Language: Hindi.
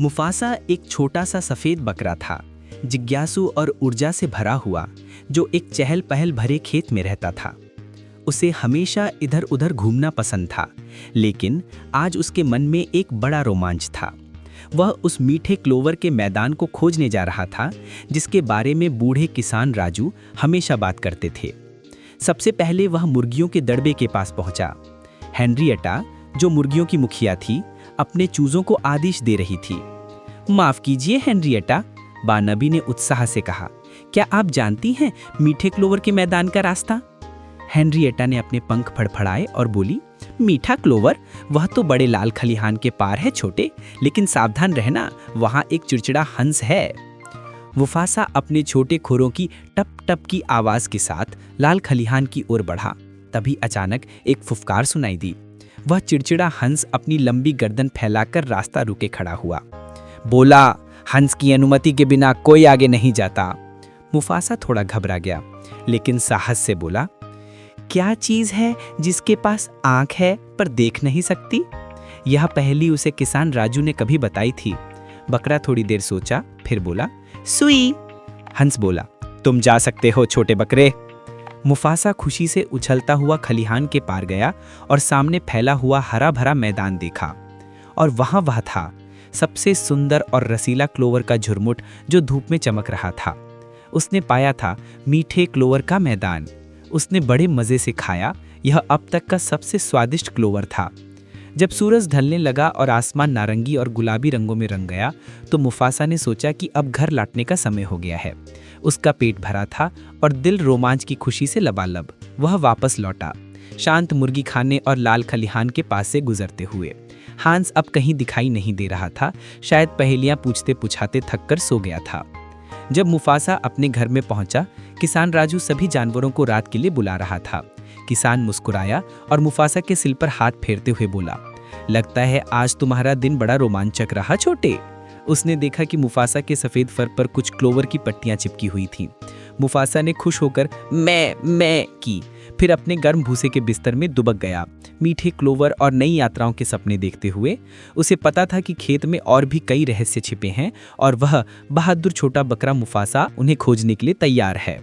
मुफासा एक छोटा सा सफेद बकरा था, जिज्ञासु और ऊर्जा से भरा हुआ, जो एक चहल पहल भरे खेत में रहता था। उसे हमेशा इधर उधर घूमना पसंद था, लेकिन आज उसके मन में एक बड़ा रोमांच था। वह उस मीठे क्लोवर के मैदान को खोजने जा रहा था, जिसके बारे में बूढ़े किसान राजू हमेशा बात करते थे। सबसे पहले वह मुर्गियों के दड़बे के पास पहुंचा। हेनरिएटा, जो मुर्गियों की मुखिया थी, अपने चूजों को आदेश दे रही थी। माफ कीजिए हेनरिएटा, बारनाबी ने उत्साह से कहा, क्या आप जानती हैं मीठे क्लोवर के मैदान का रास्ता? हेनरिएटा ने अपने पंख फड़फड़ाए और बोली, मीठा क्लोवर? वह तो बड़े लाल खलिहान के पार है छोटे, लेकिन सावधान रहना, वहां एक चिड़चिड़ा हंस है। मुफासा अपने छोटे खुरों की टप टप की आवाज के साथ लाल खलिहान की ओर बढ़ा। तभी अचानक एक फुफकार सुनाई दी। वह चिड़चिड़ा हंस अपनी लंबी गर्दन फैलाकर रास्ता रुके खड़ा हुआ। बोला, हंस की अनुमति के बिना कोई आगे नहीं जाता। मुफासा थोड़ा घबरा गया, लेकिन साहस से बोला, क्या चीज है जिसके पास आंख है पर देख नहीं सकती? यह पहेली उसे किसान राजू ने कभी बताई थी। बकरा थोड़ी देर सोचा, फिर बोला, सुई। हंस बोला, तुम जा सकते हो छोटे बकरे। मुफासा खुशी से उछलता हुआ खलिहान के पार गया और सामने फैला हुआ हरा भरा मैदान देखा। और वह था सबसे सुंदर और रसीला क्लोवर का झुरमुट, जो धूप में चमक रहा था। उसने पाया था मीठे क्लोवर का मैदान। उसने बड़े मजे से खाया। यह अब तक का सबसे स्वादिष्ट क्लोवर था। जब सूरज ढलने लगा और आसमान नारंगी और गुलाबी रंगों में रंग गया, तो मुफासा ने सोचा कि अब घर लौटने का समय हो गया है। उसका पेट भरा था और दिल रोमांच की खुशी से लबालब। वह वापस लौटा, शांत मुर्गी खाने और लाल खलिहान के पास से गुजरते हुए। हांस अब कहीं दिखाई नहीं दे रहा था, शायद पहेलियां पूछते पूछाते थककर सो गया था। जब मुफासा अपने घर में पहुंचा, किसान राजू सभी जानवरों को रात के लिए बुला रहा था। किसान मुस्कुराया और मुफासा के सिर पर हाथ फेरते हुए बोला, लगता है आज तुम्हारा दिन बड़ा रोमांचक रहा छोटे। उसने देखा कि मुफासा के सफेद फर पर कुछ क्लोवर की पट्टियां चिपकी हुई थीं। मुफासा ने खुश होकर मैं की, फिर अपने गर्म भूसे के बिस्तर में दुबक गया, मीठे क्लोवर और नई यात्राओं के सपने देखते हुए। उसे पता था कि खेत में और भी कई रहस्य छिपे हैं और वह बहादुर छोटा बकरा मुफासा उन्हें खोजने के लिए तैयार है।